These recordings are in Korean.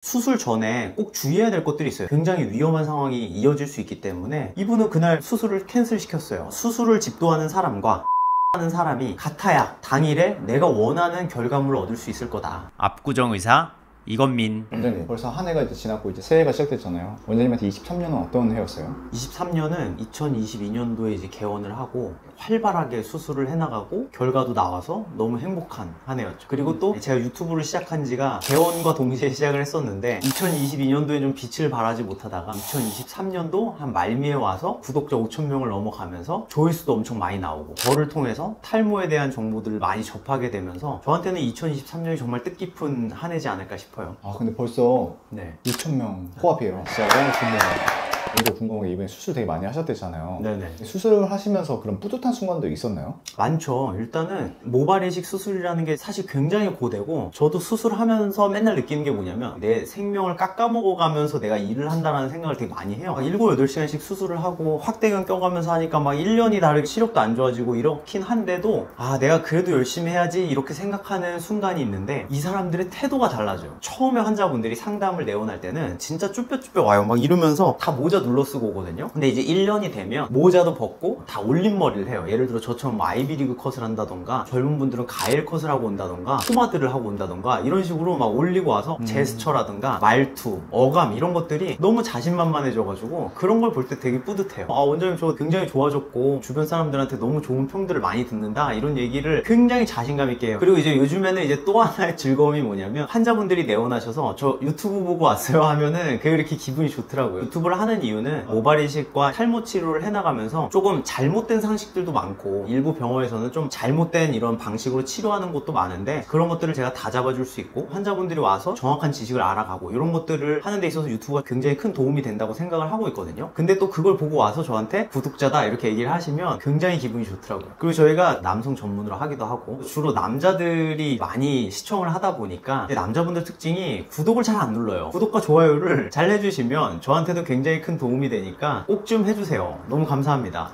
수술 전에 꼭 주의해야 될 것들이 있어요. 굉장히 위험한 상황이 이어질 수 있기 때문에 이분은 그날 수술을 캔슬시켰어요. 수술을 집도하는 사람과 하는 사람이 같아야 당일에 내가 원하는 결과물을 얻을 수 있을 거다. 압구정 의사 이건민 원장님, 벌써 한 해가 이제 지났고 이제 새해가 시작됐잖아요. 원장님한테 23년은 어떤 해였어요? 23년은 2022년도에 이제 개원을 하고 활발하게 수술을 해나가고 결과도 나와서 너무 행복한 한 해였죠. 그리고 또 제가 유튜브를 시작한 지가 개원과 동시에 시작을 했었는데 2022년도에 좀 빛을 발하지 못하다가 2023년도 한 말미에 와서 구독자 5,000명을 넘어가면서 조회수도 엄청 많이 나오고 저를 통해서 탈모에 대한 정보들을 많이 접하게 되면서 저한테는 2023년이 정말 뜻깊은 한 해지 않을까 싶어요. 아, 근데 벌써 네. 6,000명 코앞이에요. 진짜 너무 궁금해요. 먼저 궁금한 게 이번에 수술 되게 많이 하셨대잖아요. 네네. 수술을 하시면서 그런 뿌듯한 순간도 있었나요? 많죠. 일단은 모발 이식 수술이라는 게 사실 굉장히 고되고 저도 수술하면서 맨날 느끼는 게 뭐냐면 내 생명을 깎아먹어가면서 내가 일을 한다는 생각을 되게 많이 해요. 7, 8시간씩 수술을 하고 확대경 껴가면서 하니까 막 1년이 다르게 시력도 안 좋아지고 이렇긴 한데도 아 내가 그래도 열심히 해야지 이렇게 생각하는 순간이 있는데 이 사람들의 태도가 달라져요. 처음에 환자분들이 상담을 내원할 때는 진짜 쭈뼛쭈뼛 와요. 막 이러면서 다 모자 눌러 쓰고 오거든요. 근데 이제 1년이 되면 모자도 벗고 다 올림머리를 해요. 예를 들어 저처럼 뭐 아이비리그 컷을 한다던가 젊은 분들은 가일 컷을 하고 온다던가 포마드를 하고 온다던가 이런 식으로 막 올리고 와서 제스처라든가 말투, 어감 이런 것들이 너무 자신만만해져가지고 그런 걸 볼 때 되게 뿌듯해요. 아 원장님 저 굉장히 좋아졌고 주변 사람들한테 너무 좋은 평들을 많이 듣는다 이런 얘기를 굉장히 자신감 있게 해요. 그리고 이제 요즘에는 이제 또 하나의 즐거움이 뭐냐면 환자분들이 내원하셔서 저 유튜브 보고 왔어요 하면은 그게 이렇게 기분이 좋더라고요. 유튜브를 하는 이유는 모발 이식과 탈모 치료를 해나가면서 조금 잘못된 상식들도 많고 일부 병원에서는 좀 잘못된 이런 방식으로 치료하는 곳도 많은데 그런 것들을 제가 다 잡아줄 수 있고 환자분들이 와서 정확한 지식을 알아가고 이런 것들을 하는 데 있어서 유튜브가 굉장히 큰 도움이 된다고 생각을 하고 있거든요. 근데 또 그걸 보고 와서 저한테 구독자다 이렇게 얘기를 하시면 굉장히 기분이 좋더라고요. 그리고 저희가 남성 전문으로 하기도 하고 주로 남자들이 많이 시청을 하다 보니까 남자분들 특징이 구독을 잘 안 눌러요. 구독과 좋아요를 잘 해주시면 저한테도 굉장히 큰 도움이 되니까 꼭 좀 해주세요. 너무 감사합니다.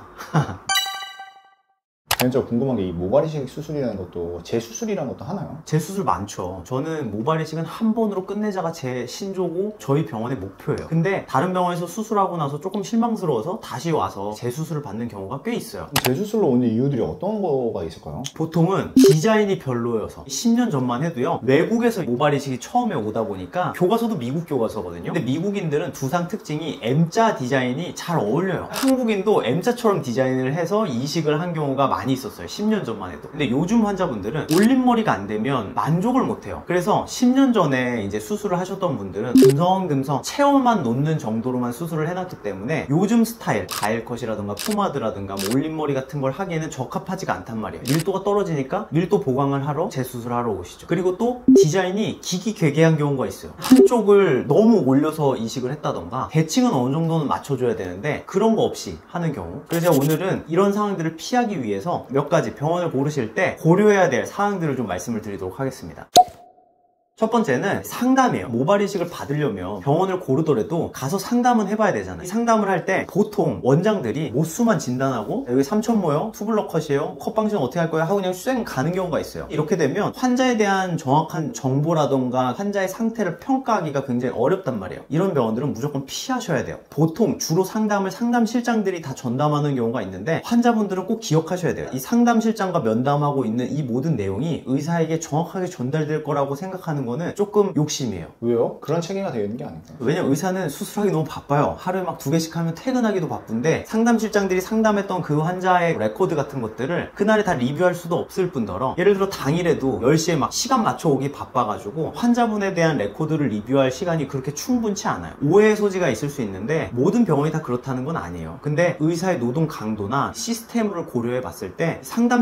저 궁금한 게 이 모발 이식 수술이라는 것도 재수술이라는 것도 하나요? 재수술 많죠. 저는 모발 이식은 한 번으로 끝내자가 제 신조고 저희 병원의 목표예요. 근데 다른 병원에서 수술하고 나서 조금 실망스러워서 다시 와서 재수술을 받는 경우가 꽤 있어요. 재수술로 오는 이유들이 어떤 거가 있을까요? 보통은 디자인이 별로여서 10년 전만 해도요 외국에서 모발 이식이 처음에 오다 보니까 교과서도 미국 교과서거든요. 근데 미국인들은 두상 특징이 M자 디자인이 잘 어울려요. 한국인도 M자처럼 디자인을 해서 이식을 한 경우가 많이 있었어요. 10년 전만 해도. 근데 요즘 환자분들은 올림머리가 안 되면 만족을 못해요. 그래서 10년 전에 이제 수술을 하셨던 분들은 듬성듬성 체어만 놓는 정도로만 수술을 해놨기 때문에 요즘 스타일 가일컷이라든가 포마드라든가 뭐 올림머리 같은 걸 하기에는 적합하지가 않단 말이에요. 밀도가 떨어지니까 밀도 보강을 하러 재수술하러 오시죠. 그리고 또 디자인이 기기괴괴한 경우가 있어요. 한쪽을 너무 올려서 이식을 했다던가 대칭은 어느 정도는 맞춰줘야 되는데 그런 거 없이 하는 경우. 그래서 제가 오늘은 이런 상황들을 피하기 위해서 몇 가지 병원을 고르실 때 고려해야 될 사항들을 좀 말씀을 드리도록 하겠습니다. 첫 번째는 상담이에요. 모발 이식을 받으려면 병원을 고르더라도 가서 상담은 해봐야 되잖아요. 상담을 할 때 보통 원장들이 모수만 진단하고 여기 3,000모요, 투블럭 컷이에요, 컷 방식은 어떻게 할 거예요 하고 그냥 쌩 가는 경우가 있어요. 이렇게 되면 환자에 대한 정확한 정보라던가 환자의 상태를 평가하기가 굉장히 어렵단 말이에요. 이런 병원들은 무조건 피하셔야 돼요. 보통 주로 상담을 상담실장들이 다 전담하는 경우가 있는데 환자분들은 꼭 기억하셔야 돼요. 이 상담실장과 면담하고 있는 이 모든 내용이 의사에게 정확하게 전달될 거라고 생각하는 거는 조금 욕심이에요. 왜요? 그런 체계가 되어 있는 게 아닐까요? 왜냐면 의사는 수술하기 너무 바빠요. 하루에 막 2개씩 하면 퇴근하기도 바쁜데 상담실장들이 상담했던 그 환자의 레코드 같은 것들을 그날에 다 리뷰할 수도 없을 뿐더러 예를 들어 당일에도 10시에 막 시간 맞춰 오기 바빠가지고 환자분에 대한 레코드를 리뷰할 시간이 그렇게 충분치 않아요. 오해의 소지가 있을 수 있는데 모든 병원이 다 그렇다는 건 아니에요. 근데 의사의 노동 강도나 시스템을 고려해 봤을 때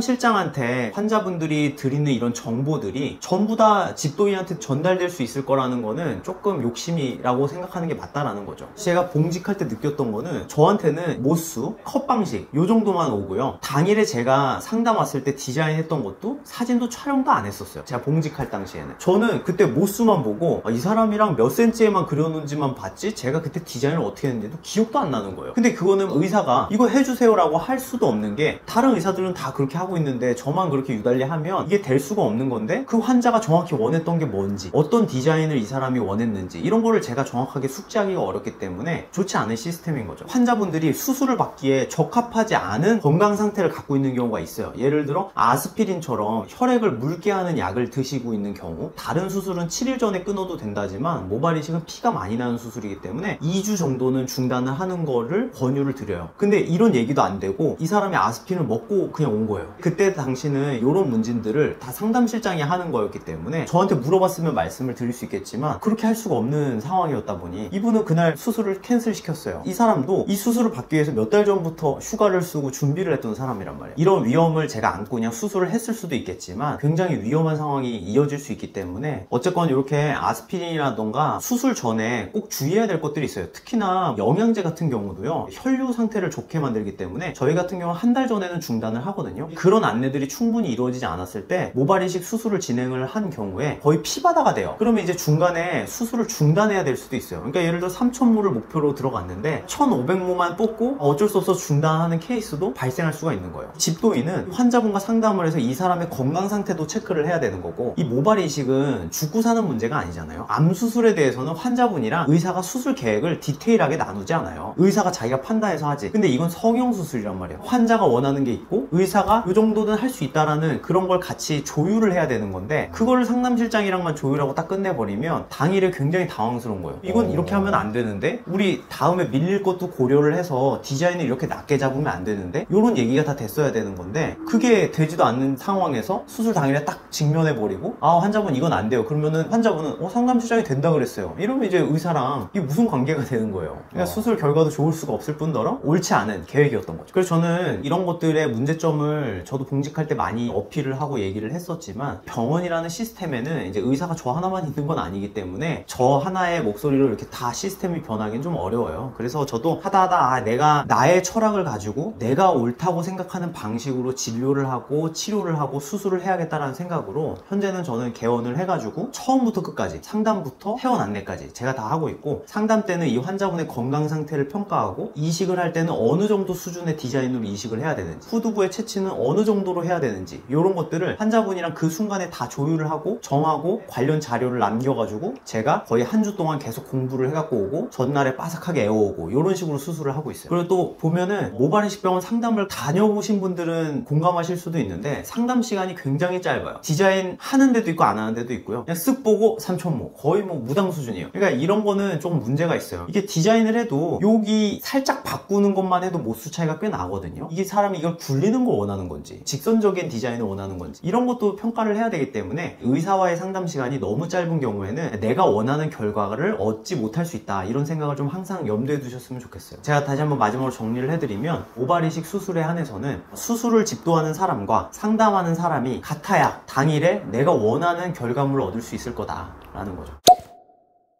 상담실장한테 환자분들이 드리는 이런 정보들이 전부 다 집도인한테 전달될 수 있을 거라는 거는 조금 욕심이라고 생각하는 게 맞다라는 거죠. 제가 봉직할 때 느꼈던 거는 저한테는 모수, 컷 방식 요 정도만 오고요. 당일에 제가 상담 왔을 때 디자인했던 것도 사진도 촬영도 안 했었어요. 제가 봉직할 당시에는. 저는 그때 모수만 보고 이 사람이랑 몇 센치에만 그려놓은지만 봤지 제가 그때 디자인을 어떻게 했는지도 기억도 안 나는 거예요. 근데 그거는 의사가 이거 해주세요 라고 할 수도 없는 게 다른 의사들은 다 그렇게 하고 있는데 저만 그렇게 유달리 하면 이게 될 수가 없는 건데 그 환자가 정확히 원했던 게 뭐지? 뭔지, 어떤 디자인을 이 사람이 원했는지 이런 거를 제가 정확하게 숙지하기가 어렵기 때문에 좋지 않은 시스템인 거죠. 환자분들이 수술을 받기에 적합하지 않은 건강 상태를 갖고 있는 경우가 있어요. 예를 들어 아스피린처럼 혈액을 묽게 하는 약을 드시고 있는 경우, 다른 수술은 7일 전에 끊어도 된다지만 모발 이식은 피가 많이 나는 수술이기 때문에 2주 정도는 중단을 하는 거를 권유를 드려요. 근데 이런 얘기도 안 되고 이 사람이 아스피린을 먹고 그냥 온 거예요. 그때 당시는 이런 문진들을 다 상담실장이 하는 거였기 때문에 저한테 물어봤으면 말씀을 드릴 수 있겠지만 그렇게 할 수가 없는 상황이었다 보니 이분은 그날 수술을 캔슬 시켰어요. 이 사람도 이 수술을 받기 위해서 몇 달 전부터 휴가를 쓰고 준비를 했던 사람이란 말이에요. 이런 위험을 제가 안고 그냥 수술을 했을 수도 있겠지만 굉장히 위험한 상황이 이어질 수 있기 때문에 어쨌건 이렇게 아스피린이라던가 수술 전에 꼭 주의해야 될 것들이 있어요. 특히나 영양제 같은 경우도요, 혈류 상태를 좋게 만들기 때문에 저희 같은 경우 한 달 전에는 중단을 하거든요. 그런 안내들이 충분히 이루어지지 않았을 때 모발 이식 수술을 진행을 한 경우에 거의 피바다가 돼요. 그러면 이제 중간에 수술을 중단해야 될 수도 있어요. 그러니까 예를 들어 3,000모를 목표로 들어갔는데 1,500모만 뽑고 어쩔 수 없어 중단하는 케이스도 발생할 수가 있는 거예요. 집도인은 환자분과 상담을 해서 이 사람의 건강 상태도 체크를 해야 되는 거고, 이 모발 이식은 죽고 사는 문제가 아니잖아요. 암 수술에 대해서는 환자분이랑 의사가 수술 계획을 디테일하게 나누지 않아요. 의사가 자기가 판단해서 하지. 근데 이건 성형수술이란 말이에요. 환자가 원하는 게 있고 의사가 이 정도는 할 수 있다라는 그런 걸 같이 조율을 해야 되는 건데, 그거를 상담실장이랑만 조율하고 딱 끝내버리면 당일에 굉장히 당황스러운 거예요. 이건 이렇게 하면 안 되는데, 우리 다음에 밀릴 것도 고려를 해서 디자인을 이렇게 낮게 잡으면 안 되는데, 이런 얘기가 다 됐어야 되는 건데 그게 되지도 않는 상황에서 수술 당일에 딱 직면해버리고, 아 환자분 이건 안 돼요. 그러면은 환자분은 상담실장이 된다 그랬어요. 이러면 이제 의사랑 이게 무슨 관계가 되는 거예요. 그러니까 수술 결과도 좋을 수가 없을 뿐더러 옳지 않은 계획이었던 거죠. 그래서 저는 이런 것들의 문제점을 저도 봉직할 때 많이 어필을 하고 얘기를 했었지만, 병원이라는 시스템에는 이제 의사가 저 하나만 있는 건 아니기 때문에 저 하나의 목소리로 이렇게 다 시스템이 변하기는 좀 어려워요. 그래서 저도 하다 내가 나의 철학을 가지고 내가 옳다고 생각하는 방식으로 진료를 하고 치료를 하고 수술을 해야겠다라는 생각으로 현재는 저는 개원을 해가지고 처음부터 끝까지 상담부터 퇴원 안내까지 제가 다 하고 있고, 상담 때는 이 환자분의 건강 상태를 평가하고, 이식을 할 때는 어느 정도 수준의 디자인으로 이식을 해야 되는지, 후두부의 채취는 어느 정도로 해야 되는지, 이런 것들을 환자분이랑 그 순간에 다 조율을 하고 정하고 관련 자료를 남겨가지고 제가 거의 한 주 동안 계속 공부를 해갖고 오고 전날에 바삭하게 애워오고 이런 식으로 수술을 하고 있어요. 그리고 또 보면은 모발 이식 병원 상담을 다녀보신 분들은 공감하실 수도 있는데 상담 시간이 굉장히 짧아요. 디자인 하는 데도 있고 안 하는 데도 있고요. 그냥 쓱 보고 3,000모, 거의 뭐 무당 수준이에요. 그러니까 이런 거는 조금 문제가 있어요. 이게 디자인을 해도 여기 살짝 바꾸는 것만 해도 모수 차이가 꽤 나거든요. 이게 사람이 이걸 굴리는 걸 원하는 건지 직선적인 디자인을 원하는 건지 이런 것도 평가를 해야 되기 때문에 의사와의 상담 시간이 너무 짧은 경우에는 내가 원하는 결과를 얻지 못할 수 있다, 이런 생각을 좀 항상 염두에 두셨으면 좋겠어요. 제가 다시 한번 마지막으로 정리를 해드리면, 모발 이식 수술에 한해서는 수술을 집도하는 사람과 상담하는 사람이 같아야 당일에 내가 원하는 결과물을 얻을 수 있을 거다라는 거죠.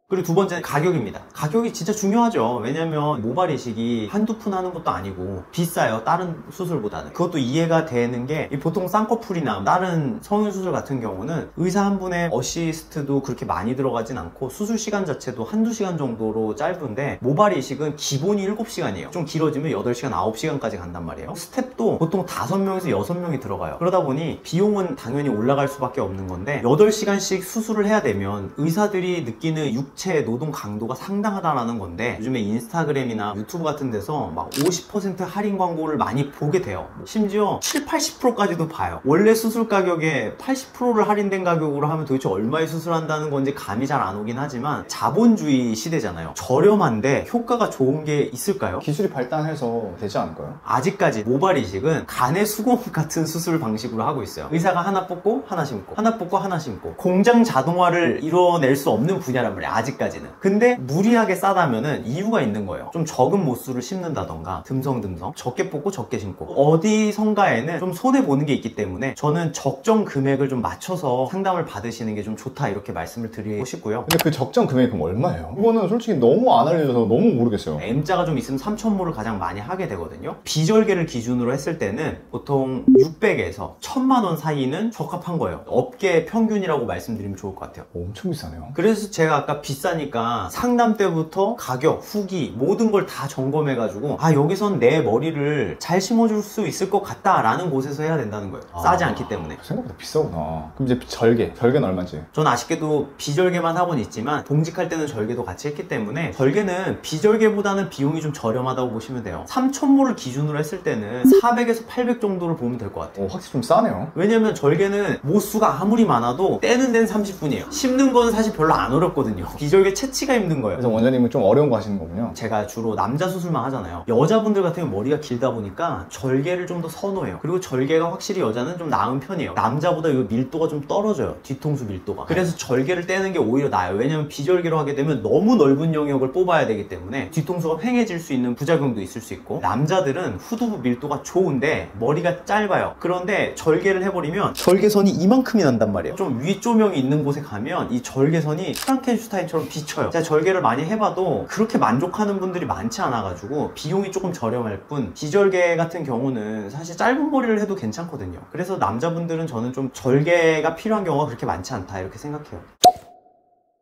그리고 두 번째는 가격입니다. 가격이 진짜 중요하죠. 왜냐면 모발 이식이 한두 푼 하는 것도 아니고 비싸요, 다른 수술보다는. 그것도 이해가 되는 게, 보통 쌍꺼풀이나 다른 성형수술 같은 경우는 의사 한 분의 어시스트도 그렇게 많이 들어가진 않고 수술 시간 자체도 한두 시간 정도로 짧은데, 모발 이식은 기본이 7시간이에요. 좀 길어지면 8시간, 9시간까지 간단 말이에요. 스텝도 보통 5명에서 6명이 들어가요. 그러다 보니 비용은 당연히 올라갈 수밖에 없는 건데, 8시간씩 수술을 해야 되면 의사들이 느끼는 육체 노동 강도가 상당하다라는 건데, 요즘에 인스타그램이나 유튜브 같은 데서 막 50% 할인 광고를 많이 보게 돼요. 심지어 7, 80%까지도 봐요. 원래 수술 가격에 80%를 할인된 가격으로 하면 도대체 얼마에 수술한다는 건지 감이 잘 안 오긴 하지만, 자본주의 시대잖아요. 저렴한데 효과가 좋은 게 있을까요? 기술이 발달해서 되지 않을까요? 아직까지 모발 이식은 간의 수공 같은 수술 방식으로 하고 있어요. 의사가 하나 뽑고 하나 심고, 하나 뽑고 하나 심고, 공장 자동화를 이뤄낼 수 없는 분야란 말이에요, 아직까지는. 근데 무리하게 싸다면은 이유가 있는 거예요. 좀 적은 모수를 심는다던가 듬성듬성 적게 뽑고 적게 심고, 어디선가에는 좀 손해보는 게 있기 때문에 저는 적정 금액을 좀 맞춰서 상담을 받으시는 게 좀 좋다, 이렇게 말씀을 드리고 싶고요. 근데 그 적정 금액이 그럼 얼마예요? 이거는 솔직히 너무 안 알려져서 너무 모르겠어요. M자가 좀 있으면 3,000모를 가장 많이 하게 되거든요. 비절개를 기준으로 했을 때는 보통 600에서 1,000만 원 사이는 적합한 거예요. 업계 평균이라고 말씀드리면 좋을 것 같아요. 엄청 비싸네요. 그래서 제가 아까 비싸니까 상담 때부터 가격, 후기 모든 걸 다 점검해가지고 아 여기선 내 머리를 잘 심어줄 수 있을 것 같다 라는 곳에서 해야 된다는 거예요. 싸지 않기 때문에. 생각보다 비싸구나. 그럼 이제 절개는 얼마인지? 전 아쉽게도 비절개만 하고는 있지만 봉직할 때는 절개도 같이 했기 때문에 절개는 비절개보다는 비용이 좀 저렴하다고 보시면 돼요. 3,000모를 기준으로 했을 때는 400에서 800 정도를 보면 될 것 같아요. 확실히 좀 싸네요. 왜냐면 절개는 모수가 아무리 많아도 떼는 데는 30분이에요. 심는 거는 사실 별로 안 어렵거든요. 비절개 채취가 힘든 거예요. 그래서 원장님은 좀 어려운 거 하시는 거군요. 제가 주로 남자 수술만 하잖아요. 여자분들 같은 경우 머리가 길다 보니까 절개를 좀 더 선호해요. 그리고 절개가 확실히 여자는 좀 나은 편이에요. 남자보다 이 밀도가 좀 떨어져요. 뒤통수 밀도가. 그래서 절개를 떼는 게 오히려 나아요. 왜냐면 비절개로 하게 되면 너무 넓은 영역을 뽑아야 되기 때문에 뒤통수가 휑해질 수 있는 부작용도 있을 수 있고, 남자들은 후두부 밀도가 좋은데 머리가 짧아요. 그런데 절개를 해버리면 절개선이 이만큼이 난단 말이에요. 좀 윗조명이 있는 곳에 가면 이 절개선이 프랑켄슈타인처럼 비쳐요. 제가 절개를 많이 해봐도 그렇게 만족하는 분들이 많지 않아가지고 비용이 조금 저렴할 뿐, 비절개 같은 경우는 사실 짧은 머리를 해도 괜찮거든요. 그래서 남자분들은 저는 좀 절개가 필요한 경우가 그렇게 많지 않다 이렇게 생각해요.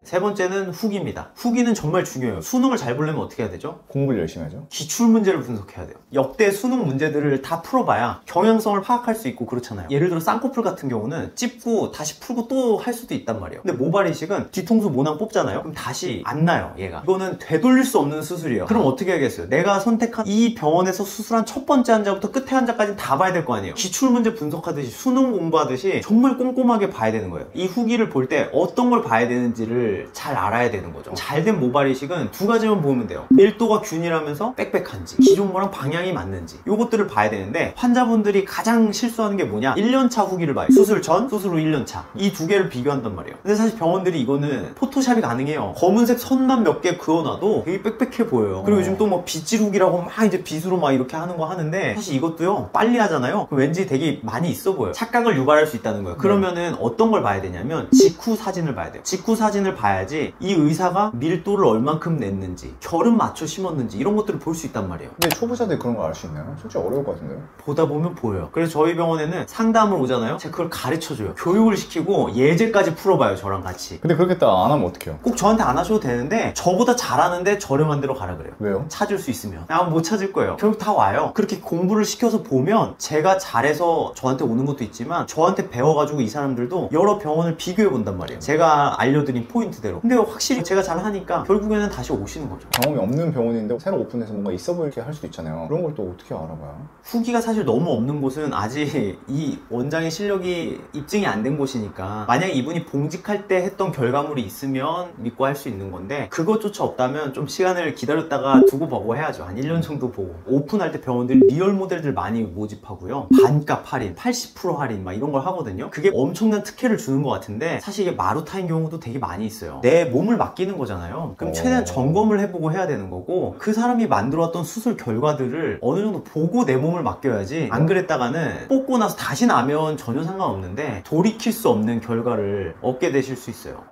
세 번째는 후기입니다. 후기는 정말 중요해요. 수능을 잘 보려면 어떻게 해야 되죠? 공부를 열심히 하죠. 기출 문제를 분석해야 돼요. 역대 수능 문제들을 다 풀어봐야 경향성을 파악할 수 있고 그렇잖아요. 예를 들어 쌍꺼풀 같은 경우는 찝고 다시 풀고 또 할 수도 있단 말이에요. 근데 모발 이식은 뒤통수 모낭 뽑잖아요. 그럼 다시 안 나요, 얘가. 이거는 되돌릴 수 없는 수술이에요. 그럼 어떻게 하겠어요? 내가 선택한 이 병원에서 수술한 첫 번째 환자부터 끝에 환자까지 다 봐야 될 거 아니에요. 기출 문제 분석하듯이 수능 공부하듯이 정말 꼼꼼하게 봐야 되는 거예요. 이 후기를 볼 때 어떤 걸 봐야 되는지를 잘 알아야 되는 거죠. 잘된 모발 이식은 두 가지만 보면 돼요. 밀도가 균일하면서 빽빽한지, 기존 거랑 방향이 맞는지, 요것들을 봐야 되는데, 환자분들이 가장 실수하는 게 뭐냐? 1년차 후기를 봐요. 수술 전, 수술 후 1년차. 이 두 개를 비교한단 말이에요. 근데 사실 병원들이 이거는 포토샵이 가능해요. 검은색 선만 몇 개 그어놔도 되게 빽빽해 보여요. 그리고 요즘 또 뭐 빗질 후기라고 막 이제 빗으로 막 이렇게 하는 거 하는데, 사실 이것도요 빨리 하잖아요. 그럼 왠지 되게 많이 있어 보여요. 착각을 유발할 수 있다는 거예요. 그러면은 어떤 걸 봐야 되냐면 직후 사진을 봐야 돼요. 직후 사진을 봐야지 이 의사가 밀도를 얼만큼 냈는지, 결은 맞춰 심었는지 이런 것들을 볼 수 있단 말이에요. 근데 초보자들이 그런 걸 알 수 있나요? 솔직히 어려울 것 같은데요? 보다 보면 보여요. 그래서 저희 병원에는 상담을 오잖아요. 제가 그걸 가르쳐줘요. 교육을 시키고 예제까지 풀어봐요, 저랑 같이. 근데 그렇게 딱 안 하면 어떡해요? 꼭 저한테 안 하셔도 되는데 저보다 잘하는데 저렴한 데로 가라 그래요. 왜요? 찾을 수 있으면. 아마 못 찾을 거예요. 결국 다 와요. 그렇게 공부를 시켜서 보면 제가 잘해서 저한테 오는 것도 있지만, 저한테 배워가지고 이 사람들도 여러 병원을 비교해 본단 말이에요. 제가 알려드린 포인트대로. 근데 확실히 제가 잘 하니까 결국에는 다시 오시는 거죠. 경험이 없는 병원인데 새로 오픈해서 뭔가 있어 보이게 할 수도 있잖아요. 그런 걸 또 어떻게 알아봐요? 후기가 사실 너무 없는 곳은 아직 이 원장의 실력이 입증이 안 된 곳이니까, 만약에 이분이 봉직할 때 했던 결과물이 있으면 믿고 할 수 있는 건데, 그것조차 없다면 좀 시간을 기다렸다가 두고 보고 해야죠. 한 1년 정도 보고. 오픈할 때 병원들이 리얼 모델들 많이 모집하고요, 반값 할인, 80% 할인 막 이런 걸 하거든요. 그게 엄청난 특혜를 주는 것 같은데, 사실 이게 마루타인 경우도 되게 많이 있어요. 내 몸을 맡기는 거잖아요. 그럼 최대한 점검을 해보고 해야 되는 거고, 그 사람이 만들어왔던 수술 결과들을 어느 정도 보고 내 몸을 맡겨야지, 안 그랬다가는 뽑고 나서 다시 나면 전혀 상관없는데 돌이킬 수 없는 결과를 얻게 되실 수 있어요.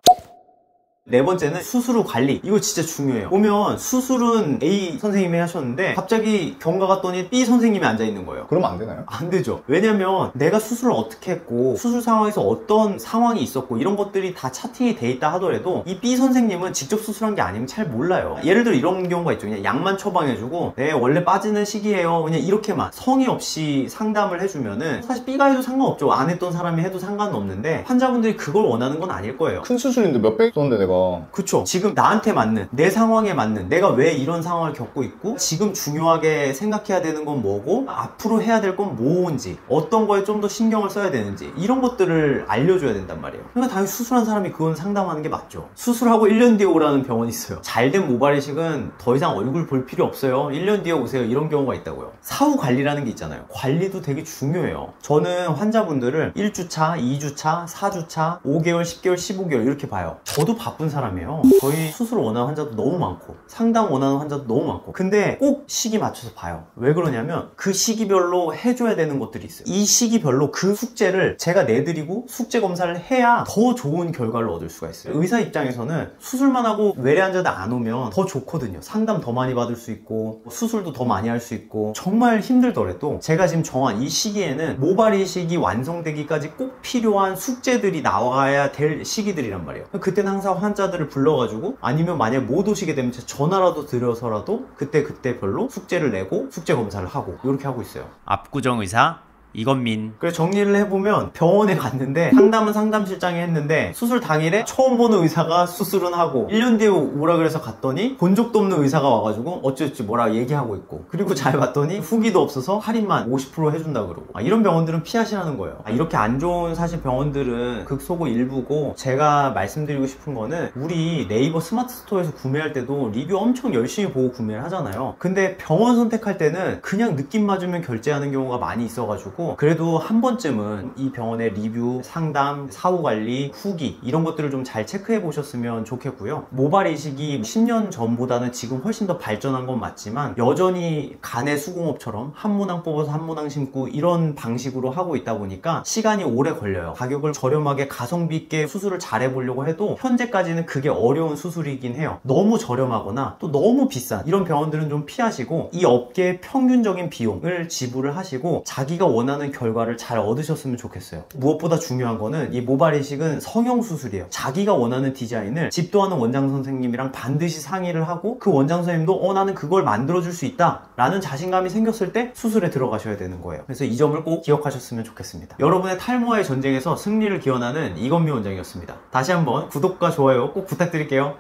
네 번째는 수술 후 관리. 이거 진짜 중요해요. 보면 수술은 A 선생님이 하셨는데 갑자기 경과 갔더니 B 선생님이 앉아있는 거예요. 그러면 안 되나요? 안 되죠. 왜냐면 내가 수술을 어떻게 했고, 수술 상황에서 어떤 상황이 있었고, 이런 것들이 다 차팅이 돼 있다 하더라도 이 B 선생님은 직접 수술한 게 아니면 잘 몰라요. 예를 들어 이런 경우가 있죠. 그냥 약만 처방해주고, 네 원래 빠지는 시기예요, 그냥 이렇게만 성의 없이 상담을 해주면은 사실 B가 해도 상관없죠. 안 했던 사람이 해도 상관은 없는데, 환자분들이 그걸 원하는 건 아닐 거예요. 큰 수술인데 몇백 썼는데 내가. 그쵸. 지금 나한테 맞는, 내 상황에 맞는, 내가 왜 이런 상황을 겪고 있고, 지금 중요하게 생각해야 되는 건 뭐고, 앞으로 해야 될 건 뭔지, 어떤 거에 좀 더 신경을 써야 되는지, 이런 것들을 알려줘야 된단 말이에요. 그러니까 당연히 수술한 사람이 그건 상담하는 게 맞죠. 수술하고 1년 뒤에 오라는 병원이 있어요. 잘된 모발 이식은 더 이상 얼굴 볼 필요 없어요, 1년 뒤에 오세요, 이런 경우가 있다고요. 사후 관리라는 게 있잖아요. 관리도 되게 중요해요. 저는 환자분들을 1주차, 2주차, 4주차, 5개월, 10개월, 15개월 이렇게 봐요. 저도 바쁜 사람이에요. 저희 수술 원하는 환자도 너무 많고, 상담 원하는 환자도 너무 많고, 근데 꼭 시기 맞춰서 봐요. 왜 그러냐면 그 시기별로 해줘야 되는 것들이 있어요. 이 시기별로 그 숙제를 제가 내드리고 숙제 검사를 해야 더 좋은 결과를 얻을 수가 있어요. 의사 입장에서는 수술만 하고 외래 환자들 안 오면 더 좋거든요. 상담 더 많이 받을 수 있고, 수술도 더 많이 할 수 있고. 정말 힘들더라도 제가 지금 정한 이 시기에는 모발 이식이 완성되기까지 꼭 필요한 숙제들이 나와야 될 시기들이란 말이에요. 그때는 항상 환자들을 불러가지고 아니면 만약 못 오시게 되면 전화라도 드려서라도 그때별로 숙제를 내고 숙제 검사를 하고 이렇게 하고 있어요. 압구정 의사 이건민. 그래서 정리를 해보면 병원에 갔는데 상담은 상담실장이 했는데 수술 당일에 처음 보는 의사가 수술은 하고 1년 뒤에 오라 그래서 갔더니 본 적도 없는 의사가 와가지고 어쩌지 뭐라 얘기하고 있고 그리고 잘 봤더니 후기도 없어서 할인만 50% 해준다 그러고 이런 병원들은 피하시라는 거예요. 이렇게 안 좋은 사실 병원들은 극소고 일부고 제가 말씀드리고 싶은 거는 우리 네이버 스마트 스토어에서 구매할 때도 리뷰 엄청 열심히 보고 구매를 하잖아요. 근데 병원 선택할 때는 그냥 느낌 맞으면 결제하는 경우가 많이 있어가지고 그래도 한 번쯤은 이 병원의 리뷰, 상담, 사후관리, 후기 이런 것들을 좀 잘 체크해 보셨으면 좋겠고요. 모발 이식이 10년 전보다는 지금 훨씬 더 발전한 건 맞지만 여전히 간의 수공업처럼 한 모낭 뽑아서 한 모낭 심고 이런 방식으로 하고 있다 보니까 시간이 오래 걸려요. 가격을 저렴하게 가성비 있게 수술을 잘 해보려고 해도 현재까지는 그게 어려운 수술이긴 해요. 너무 저렴하거나 또 너무 비싼 이런 병원들은 좀 피하시고 이 업계의 평균적인 비용을 지불을 하시고 자기가 원하는 결과를 잘 얻으셨으면 좋겠어요. 무엇보다 중요한 거는 이 모발 이식은 성형수술이에요. 자기가 원하는 디자인을 집도하는 원장 선생님이랑 반드시 상의를 하고 그 원장 선생님도 나는 그걸 만들어줄 수 있다 라는 자신감이 생겼을 때 수술에 들어가셔야 되는 거예요. 그래서 이 점을 꼭 기억하셨으면 좋겠습니다. 여러분의 탈모와의 전쟁에서 승리를 기원하는 이건미 원장이었습니다. 다시 한번 구독과 좋아요 꼭 부탁드릴게요.